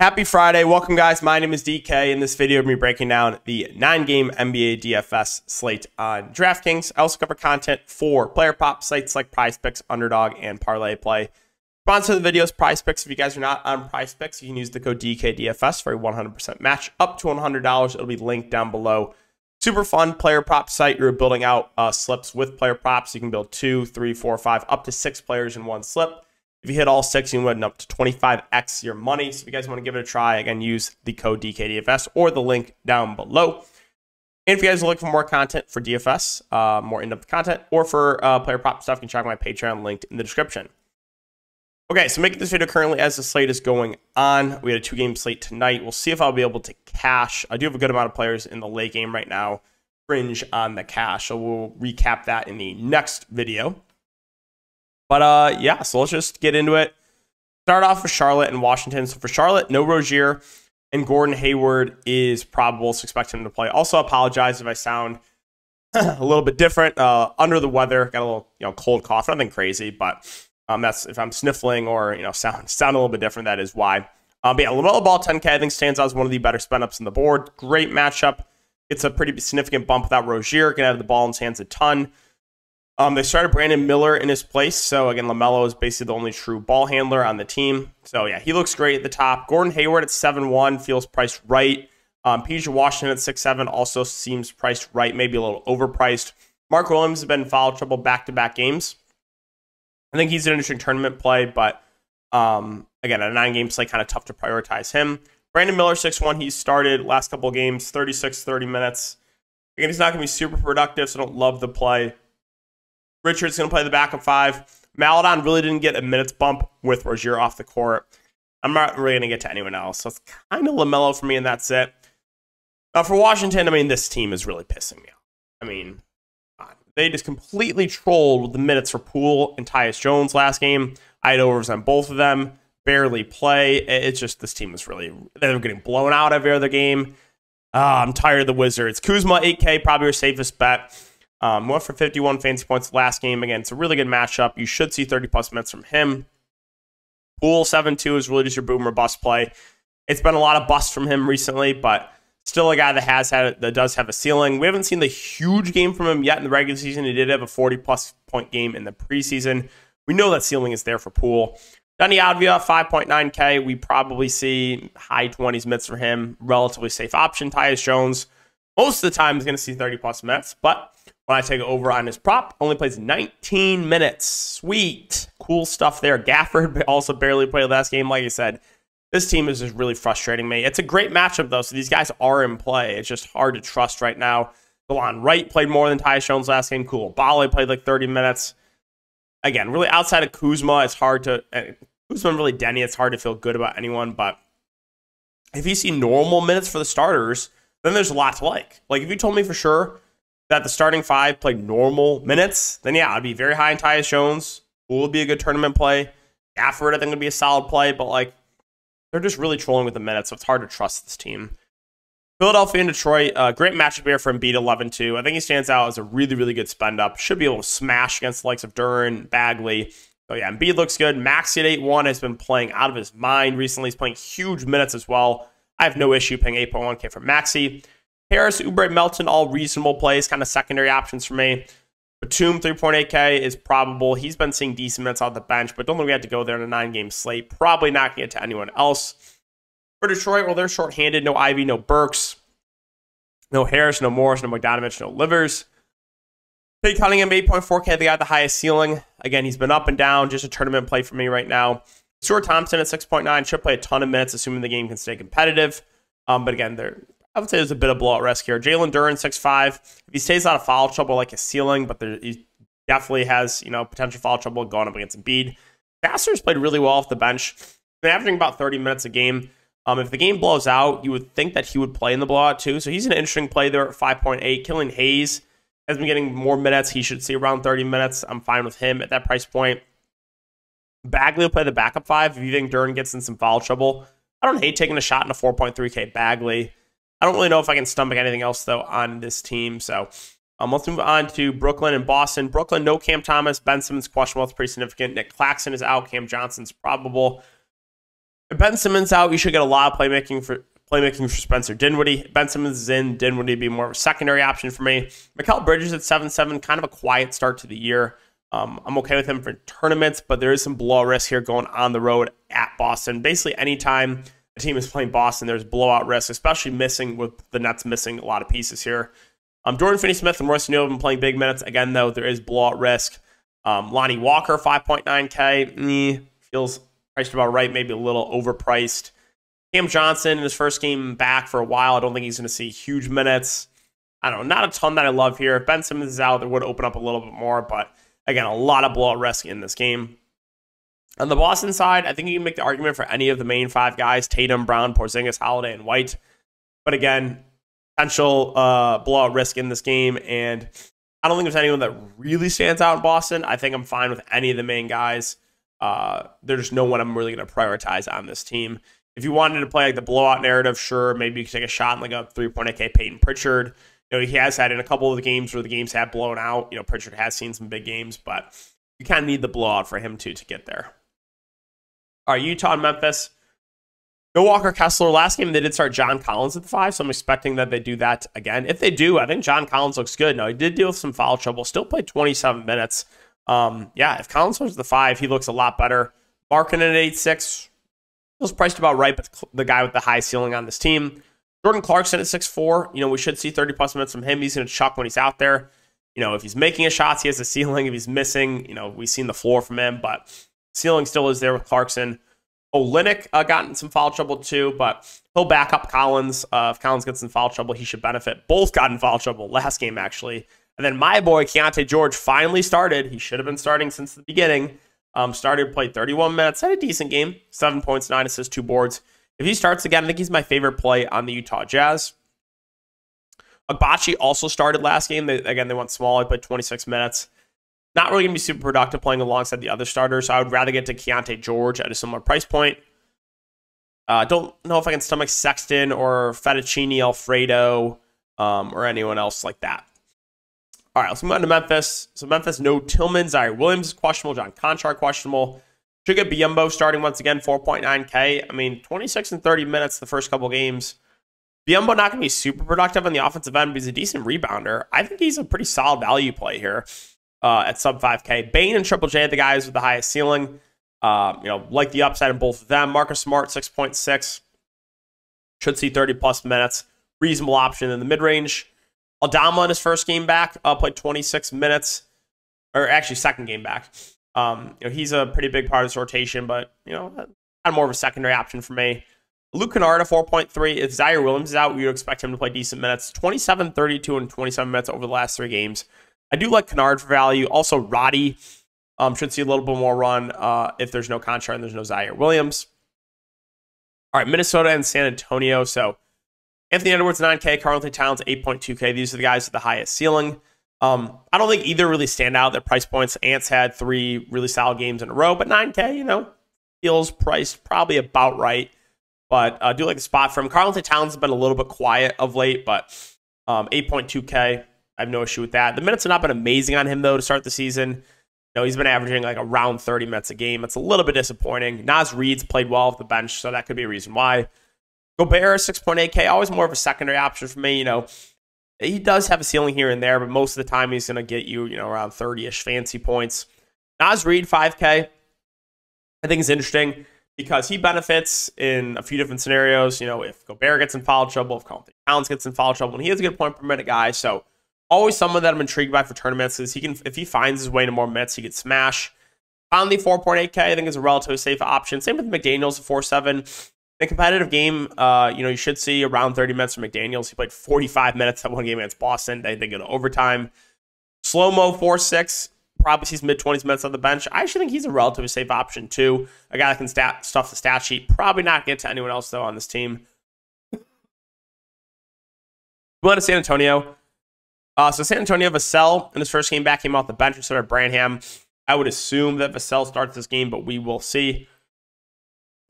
Happy Friday. Welcome, guys. My name is DK. In this video, I'm going to be breaking down the 9-game NBA DFS slate on Draftkings. I also cover content for player prop sites like PrizePicks, Underdog, and Parlay Play. Sponsor of the video is PrizePicks. If you guys are not on PrizePicks, you can use the code DKDFS for a 100% match up to $100. It'll be linked down below. Super fun player prop site. You're building out slips with player props. You can build 2, 3, 4, 5, up to 6 players in one slip. If you hit all 6, you can win up to 25x your money. So if you guys want to give it a try, again, use the code DKDFS or the link down below. And if you guys are looking for more content for DFS, more in-depth content, or for player prop stuff, you can check my Patreon linked in the description. Okay, so making this video currently as the slate is going on. We had a 2-game slate tonight. We'll see if I'll be able to cash. I do have a good amount of players in the late game right now. Fringe on the cash. So we'll recap that in the next video. But yeah, so let's just get into it. Start off with Charlotte and Washington. So for Charlotte, no Rozier, and Gordon Hayward is probable, so expect him to play. Also, apologize if I sound a little bit different. Under the weather, got a little cold cough, nothing crazy, but that's if I'm sniffling or sound a little bit different. That is why. But yeah, LaMelo Ball 10K I think stands out as one of the better spend ups on the board. Great matchup. It's a pretty significant bump without Rozier. Can have the ball in his hands a ton. They started Brandon Miller in his place. So, again, LaMelo is basically the only true ball handler on the team. So, yeah, he looks great at the top. Gordon Hayward at 7-1 feels priced right. PJ Washington at 6-7 also seems priced right, maybe a little overpriced. Mark Williams has been in foul trouble back-to-back games. I think he's an interesting tournament play, but, again, a 9-game slate, kind of tough to prioritize him. Brandon Miller, 6-1. He's started last couple of games, 36, 30 minutes. Again, he's not going to be super productive, so I don't love the play. Richard's going to play the backup 5. Maladon really didn't get a minutes bump with Rozier off the court. I'm not really going to get to anyone else. So it's kind of LaMelo for me, and that's it. For Washington, I mean, this team is really pissing me off. I mean, they just completely trolled the minutes for Poole and Tyus Jones last game. I had overs on both of them. Barely play. It's just this team is really, they're getting blown out every other game. I'm tired of the Wizards. Kuzma, 8K, probably your safest bet. Went for 51 fantasy points last game. Again, it's a really good matchup. You should see 30-plus minutes from him. Poole 7-2 is really just your boom or bust play. It's been a lot of busts from him recently, but still a guy that does have a ceiling. We haven't seen the huge game from him yet in the regular season. He did have a 40-plus point game in the preseason. We know that ceiling is there for Poole. Deni Avdija, 5.9K. We probably see high 20s minutes for him. Relatively safe option. Tyus Jones, most of the time, is going to see 30-plus minutes, but when I take over on his prop, only plays 19 minutes. Sweet. Cool stuff there. Gafford also barely played last game. Like I said, this team is just really frustrating me. It's a great matchup, though, so these guys are in play. It's just hard to trust right now. Delon Wright played more than Tyus Jones last game. Koulibaly played like 30 minutes. Again, really outside of Kuzma, it's hard to... Kuzma and really Deni, it's hard to feel good about anyone, but if you see normal minutes for the starters, then there's a lot to like. Like, if you told me for sure that the starting 5 played normal minutes, then yeah, I'd be very high in Tyus Jones. Poole would be a good tournament play. Gafford, I think, would be a solid play, but like, they're just really trolling with the minutes, so it's hard to trust this team. Philadelphia and Detroit, great matchup here for Embiid, 11-2. I think he stands out as a really, really good spend up. Should be able to smash against the likes of Duren, Bagley. So yeah, Embiid looks good. Maxey at 8-1 has been playing out of his mind recently. He's playing huge minutes as well. I have no issue paying 8.1K for Maxey. Harris, Oubre, Melton, all reasonable plays, kind of secondary options for me. Batum, 3.8K is probable. He's been seeing decent minutes off the bench, but don't think we have to go there in a 9-game slate. Probably not going to get to anyone else. For Detroit, well, they're shorthanded. No Ivy, no Burks, no Harris, no Morris, no Bogdanovich, no Livers. Cade Cunningham, 8.4K, the guy with the highest ceiling. Again, he's been up and down, just a tournament play for me right now. Stuart Thompson at 6.9 should play a ton of minutes, assuming the game can stay competitive. But again, I would say there's a bit of blowout risk here. Jalen Duren, 6'5". If he stays out of foul trouble, like his ceiling, but he definitely has potential foul trouble going up against Embiid. Vassar's played really well off the bench. Been averaging about 30 minutes a game. If the game blows out, you would think that he would play in the blowout too. So he's an interesting play there at 5.8. Killian Hayes has been getting more minutes. He should see around 30 minutes. I'm fine with him at that price point. Bagley will play the backup 5 if you think Duren gets in some foul trouble. I don't hate taking a shot in a 4.3K Bagley. I don't really know if I can stomach anything else, though, on this team. So let's move on to Brooklyn and Boston. Brooklyn, no Cam Thomas. Ben Simmons questionable. It's pretty significant. Nick Claxton is out. Cam Johnson's probable. Ben Simmons out, you should get a lot of playmaking for Spencer Dinwiddie. Ben Simmons is in. Dinwiddie would be more of a secondary option for me. Mikal Bridges at 7-7, kind of a quiet start to the year. I'm okay with him for tournaments, but there is some blowout risk here going on the road at Boston. Basically, anytime a team is playing Boston, there's blowout risk, especially with the Nets missing a lot of pieces here. Jordan Finney-Smith and Royce O'Neal have been playing big minutes. Again, though, there is blowout risk. Lonnie Walker, 5.9K. Feels priced about right, maybe a little overpriced. Cam Johnson in his first game back for a while. I don't think he's going to see huge minutes. I don't know, not a ton that I love here. If Ben Simmons is out, it would open up a little bit more, but again, a lot of blowout risk in this game. On the Boston side, I think you can make the argument for any of the main 5 guys, Tatum, Brown, Porzingis, Holiday, and White. But again, potential blowout risk in this game, and I don't think there's anyone that really stands out in Boston. I think I'm fine with any of the main guys. There's no one I'm really going to prioritize on this team. If you wanted to play like the blowout narrative, sure, maybe you could take a shot in like a 3.8K Peyton Pritchard. He has had in a couple of the games where the games have blown out. Pritchard has seen some big games, but you kind of need the blowout for him to get there. All right, Utah and Memphis. No Walker Kessler. Last game, they did start John Collins at the 5, so I'm expecting that they do that again. If they do, I think John Collins looks good. Now, he did deal with some foul trouble. Still played 27 minutes. Yeah, if Collins was the 5, he looks a lot better. Markin at 8.6. Feels priced about right, but the guy with the high ceiling on this team. Jordan Clarkson at 6'4". We should see 30-plus minutes from him. He's going to chuck when he's out there. If he's making his shots, he has a ceiling. If he's missing, we've seen the floor from him, but ceiling still is there with Clarkson. Olynyk got in some foul trouble too, but he'll back up Collins. If Collins gets in foul trouble, he should benefit. Both got in foul trouble last game, actually. And then my boy, Keontae George, finally started. He should have been starting since the beginning. Played 31 minutes, had a decent game. 7 points, 9 assists, 2 boards. If he starts again, I think he's my favorite play on the Utah Jazz. Agbachi also started last game. They went small. He played 26 minutes. Not really going to be super productive playing alongside the other starters, so I would rather get to Keontae George at a similar price point. Don't know if I can stomach Sexton or Fettuccine Alfredo or anyone else like that. All right, let's move on to Memphis. So Memphis, no Tillman. Zaire Williams is questionable. John Conchar questionable. Should get Biyombo starting once again, 4.9K. I mean, 26 and 30 minutes the first couple games. Biyombo not going to be super productive on the offensive end, but he's a decent rebounder. I think he's a pretty solid value play here at sub 5K. Bane and Triple J, the guys with the highest ceiling. Like the upside in both of them. Marcus Smart, 6.6. Should see 30-plus minutes. Reasonable option in the mid-range. Aldama in his first game back played 26 minutes. Or actually, second game back. He's a pretty big part of this rotation, but, kind of more of a secondary option for me. Luke Kennard at 4.3. If Zaire Williams is out, we would expect him to play decent minutes. 27, 32, and 27 minutes over the last 3 games. I do like Kennard for value. Also, Roddy should see a little bit more run if there's no Conchar and there's no Zaire Williams. All right, Minnesota and San Antonio. So Anthony Edwards, 9K. Karl-Anthony Towns, 8.2K. These are the guys with the highest ceiling. I don't think either really stand out. Their price points. Ants had 3 really solid games in a row, but 9K, feels priced probably about right. But I do like the spot for him. Karl-Anthony Towns has been a little bit quiet of late, but 8.2K. I have no issue with that. The minutes have not been amazing on him, though, to start the season. He's been averaging like around 30 minutes a game. It's a little bit disappointing. Nas Reed's played well off the bench, so that could be a reason why. Gobert, 6.8K, always more of a secondary option for me. He does have a ceiling here and there, but most of the time he's going to get you, around 30-ish fancy points. Nas Reed, 5K, I think is interesting because he benefits in a few different scenarios. If Gobert gets in foul trouble, if Karl-Anthony Towns gets in foul trouble, and he is a good point per minute guy, so always someone that I'm intrigued by for tournaments is if he finds his way to more minutes, he could smash. Conley, 4.8K, I think is a relatively safe option. Same with McDaniels at 4.7. In a competitive game, you should see around 30 minutes from McDaniels. He played 45 minutes that one game against Boston. They go to overtime. Slow-mo, 4.6. Probably sees mid-20s minutes on the bench. I actually think he's a relatively safe option, too. A guy that can stuff the stat sheet. Probably not get to anyone else, though, on this team. Going to San Antonio. So San Antonio, Vassell in his first game back came off the bench instead of Branham. I would assume that Vassell starts this game, but we will see.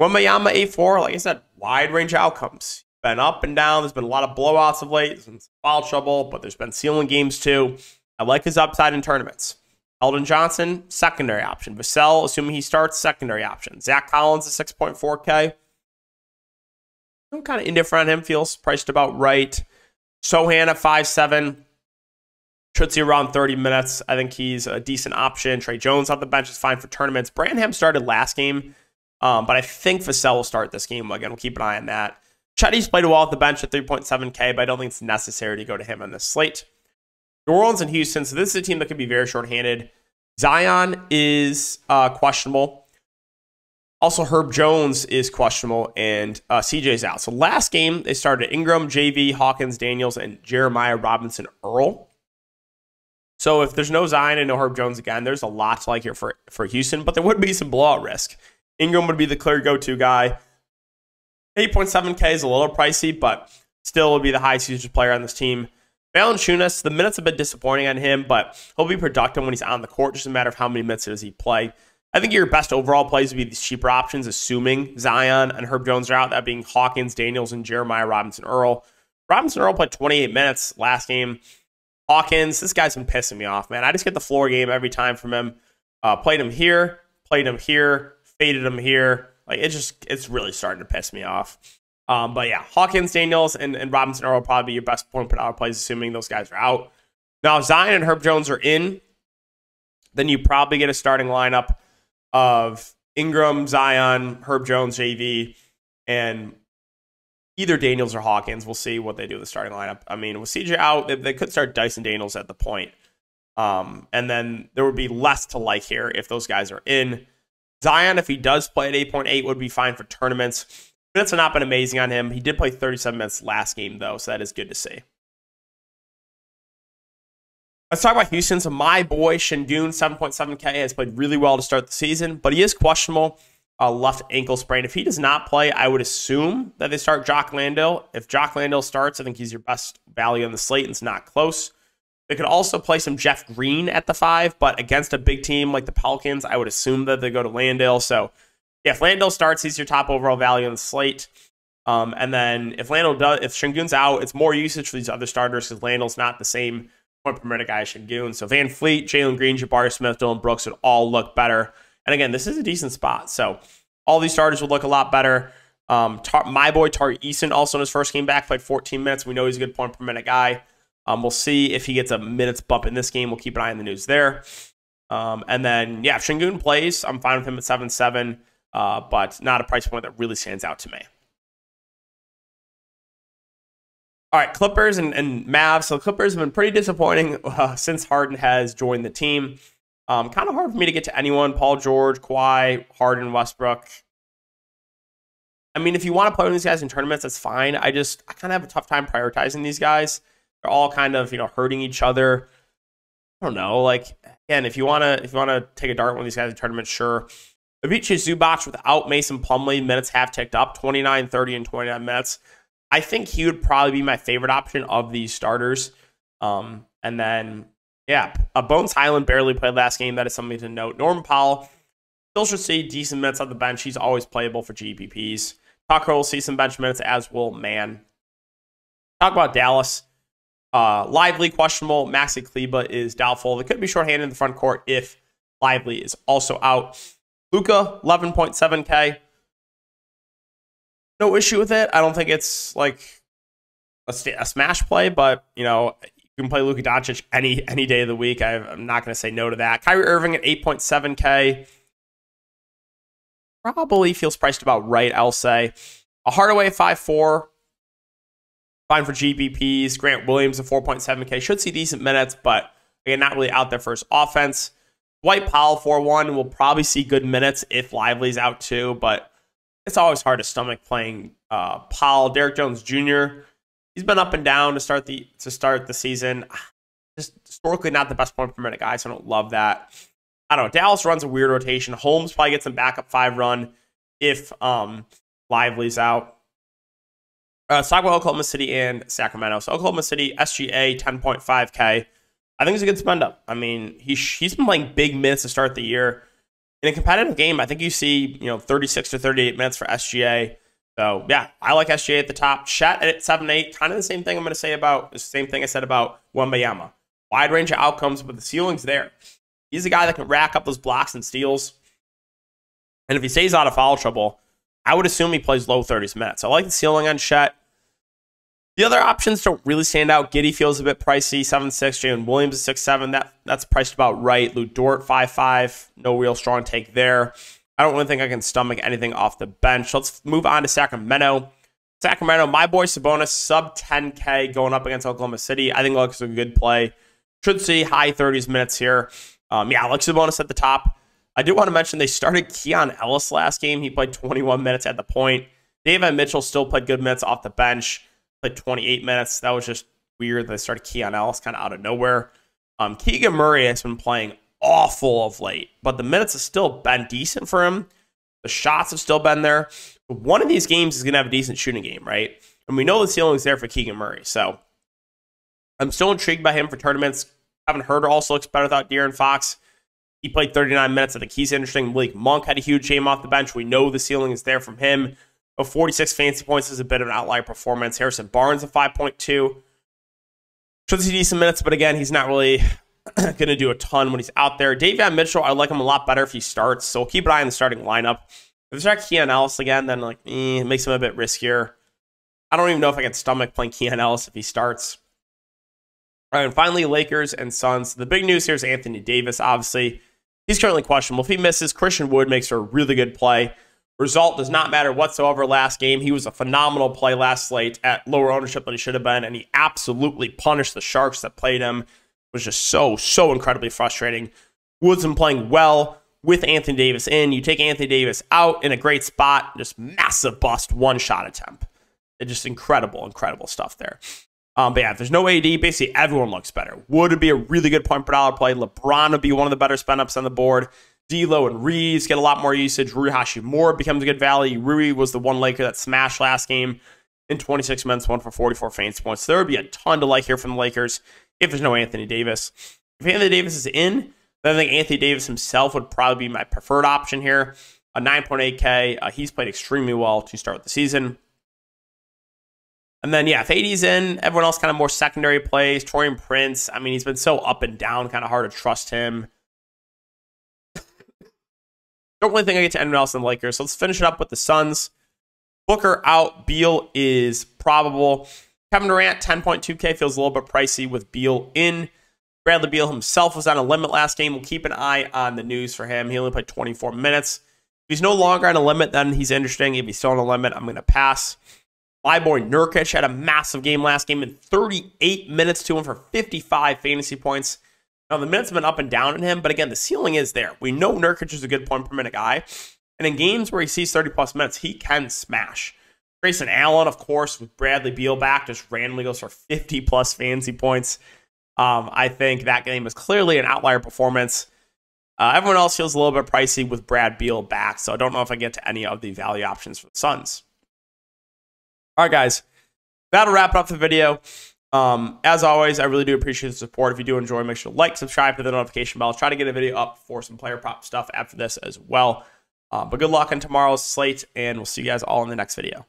Wembanyama, 8.4. Like I said, wide range outcomes. Been up and down. There's been a lot of blowouts of late. There's been some foul trouble, but there's been ceiling games too. I like his upside in tournaments. Eldon Johnson, secondary option. Vassell, assuming he starts, secondary option. Zach Collins, a 6.4K. I'm kind of indifferent on him. Feels priced about right. Sohan at 5'7". Should see around 30 minutes. I think he's a decent option. Trey Jones off the bench is fine for tournaments. Branham started last game, but I think Vassell will start this game. Again, we'll keep an eye on that. Chetty's played well off the bench at 3.7K, but I don't think it's necessary to go to him on this slate. New Orleans and Houston. So this is a team that could be very shorthanded. Zion is questionable. Also, Herb Jones is questionable, and CJ's out. So last game, they started Ingram, JV, Hawkins, Daniels, and Jeremiah Robinson Earl. So if there's no Zion and no Herb Jones again, there's a lot to like here for Houston, but there would be some blowout risk. Ingram would be the clear go-to guy. 8.7K is a little pricey, but still would be the highest usage player on this team. Valanciunas, the minutes have been disappointing on him, but he'll be productive when he's on the court. Just a matter of how many minutes does he play. I think your best overall plays would be these cheaper options, assuming Zion and Herb Jones are out, that being Hawkins, Daniels, and Jeremiah Robinson Earl. Robinson Earl played 28 minutes last game. Hawkins, this guy's been pissing me off, man. I just get the floor game every time from him. Played him here, faded him here. Like it's really starting to piss me off. But yeah, Hawkins, Daniels, and Robinson Earl will probably be your best point per hour plays, assuming those guys are out. Now, if Zion and Herb Jones are in, then you probably get a starting lineup of Ingram, Zion, Herb Jones, JV, and either Daniels or Hawkins. We'll see what they do with the starting lineup. I mean, with CJ out, they could start Dyson Daniels at the point. And then there would be less to like here if those guys are in. Zion, if he does play at 8.8, would be fine for tournaments. Minutes have not been amazing on him. He did play 37 minutes last game, though, so that is good to see. Let's talk about Houston. So my boy, Şengün, 7.7K, has played really well to start the season, but he is questionable. Left ankle sprain. If he does not play, I would assume that they start Jock Landale. If Jock Landale starts, I think he's your best value on the slate, and it's not close. They could also play some Jeff Green at the 5, but against a big team like the Pelicans, I would assume that they go to Landale. So yeah, if Landale starts, he's your top overall value on the slate. And then if Şengün's out, it's more usage for these other starters because Landale's not the same point per minute guy as Şengün. So Van Fleet, Jalen Green, Jabari Smith, Dylan Brooks would all look better. And again, this is a decent spot. So all these starters would look a lot better. My boy, Tari Eason, also in his first game back, played 14 minutes. We know he's a good point per minute guy. We'll see if he gets a minutes bump in this game. We'll keep an eye on the news there. And then, yeah, if Şengün plays, I'm fine with him at 7.7, but not a price point that really stands out to me. All right, Clippers and Mavs. So the Clippers have been pretty disappointing since Harden has joined the team. Kind of hard for me to get to anyone. Paul George, Kawhi, Harden, Westbrook. I mean, if you want to play with these guys in tournaments, that's fine. I kind of have a tough time prioritizing these guys. They're all kind of, hurting each other. I don't know. Like, again, if you want to take a dart on one of these guys in tournaments, sure. Ivica Zubac without Mason Plumlee, minutes have ticked up, 29, 30, and 29 minutes. I think he would probably be my favorite option of these starters. And then, yeah, Bones Highland barely played last game. That is something to note. Norman Powell still should see decent minutes on the bench. He's always playable for GPPs. Tucker will see some bench minutes, as will Mann. Talk about Dallas. Lively, questionable. Maxi Kleba is doubtful. They could be shorthanded in the front court if Lively is also out. Luka, 11.7K. No issue with it. I don't think it's like a smash play, but, you can play Luka Doncic any day of the week. I'm not going to say no to that. Kyrie Irving at 8.7K. Probably feels priced about right, I'll say. A Hardaway at 5.4. Fine for GPPs. Grant Williams at 4.7K. Should see decent minutes, but again, not really out there for his offense. Dwight Powell, 4.1. Will probably see good minutes if Lively's out too, but it's always hard to stomach playing Powell. Derrick Jones Jr., he's been up and down to start the season. Just historically not the best point per minute guy, so I don't love that. I don't know. Dallas runs a weird rotation. Holmes probably gets some backup 5 run if Lively's out. Let's talk about Oklahoma City and Sacramento. So Oklahoma City, SGA, 10.5K. I think it's a good spend up. I mean, he's been playing big minutes to start the year. In a competitive game, I think you see 36 to 38 minutes for SGA. So yeah, I like SGA at the top. Chet at 7.8, kind of the same thing I'm going to say about the same thing I said about Wembanyama. Wide range of outcomes, but the ceiling's there. He's a guy that can rack up those blocks and steals. And if he stays out of foul trouble, I would assume he plays low 30s minutes. I like the ceiling on Chet. The other options don't really stand out. Giddey feels a bit pricey, 7'6". Jalen Williams is 6'7". That's priced about right. Lou Dort, 5'5". No real strong take there. I don't really think I can stomach anything off the bench. Let's move on to Sacramento. Sacramento, my boy Sabonis, sub 10K going up against Oklahoma City. I think looks a good play. Should see high 30s minutes here. Yeah, I like Sabonis at the top. I do want to mention they started Keon Ellis last game. He played 21 minutes at the point. David Mitchell still played good minutes off the bench. Played 28 minutes. That was just weird. They started Keon Ellis kind of out of nowhere. Keegan Murray has been playing awful of late, but the minutes have still been decent for him. The shots have still been there. One of these games is going to have a decent shooting game, right? And we know the ceiling is there for Keegan Murray. So I'm still intrigued by him for tournaments. Kevin Huerter also looks better without De'Aaron Fox. He played 39 minutes. I think he's interesting. Malik Monk had a huge game off the bench. We know the ceiling is there from him. 46 fantasy points is a bit of an outlier performance. Harrison Barnes at 5.2. Should see decent minutes, but again, he's not really going to do a ton when he's out there. Davion Mitchell, I like him a lot better if he starts, so keep an eye on the starting lineup. If it's not Keon Ellis again, then it makes him a bit riskier. I don't even know if I can stomach playing Keon Ellis if he starts. All right, and finally, Lakers and Suns. The big news here is Anthony Davis, obviously. He's currently questionable. If he misses, Christian Wood makes for a really good play. Result does not matter whatsoever last game. He was a phenomenal play last slate at lower ownership than he should have been, and he absolutely punished the Sharks that played him. It was just so incredibly frustrating. Wood's been playing well with Anthony Davis in. You take Anthony Davis out in a great spot, just massive bust one-shot attempt. It's just incredible stuff there. But yeah, if there's no AD, basically everyone looks better. Wood would be a really good point per dollar play. LeBron would be one of the better spend-ups on the board. D'Lo and Reeves get a lot more usage. Rui Hachimura becomes a good value. Rui was the one Laker that smashed last game in 26 minutes, 1 for 44 fantasy points. So there would be a ton to like here from the Lakers if there's no Anthony Davis. If Anthony Davis is in, then I think Anthony Davis himself would probably be my preferred option here. A 9.8K. He's played extremely well to start the season. And then, yeah, if AD's in, everyone else kind of more secondary plays. Taurean Prince, I mean, he's been so up and down, kind of hard to trust him. Don't really think I get to anyone else in the Lakers. So let's finish it up with the Suns. Booker out. Beal is probable. Kevin Durant, 10.2K, feels a little bit pricey with Beal in. Bradley Beal himself was on a limit last game. We'll keep an eye on the news for him. He only played 24 minutes. If he's no longer on a limit, then he's interesting. If he's still on a limit, I'm going to pass. My boy Nurkic had a massive game last game in 38 minutes to him for 55 fantasy points. Now, the minutes have been up and down in him, but again, the ceiling is there. We know Nurkic is a good point per minute guy, and in games where he sees 30-plus minutes, he can smash. Grayson Allen, of course, with Bradley Beal back, just randomly goes for 50-plus fantasy points. I think that game is clearly an outlier performance. Everyone else feels a little bit pricey with Brad Beal back, so I don't know if I get to any of the value options for the Suns. All right, guys, that'll wrap up the video. As always, I really do appreciate the support. If you do enjoy, make sure to like, subscribe, hit the notification bell. I'll try to get a video up for some player prop stuff after this as well. But good luck on tomorrow's slate, and we'll see you guys all in the next video.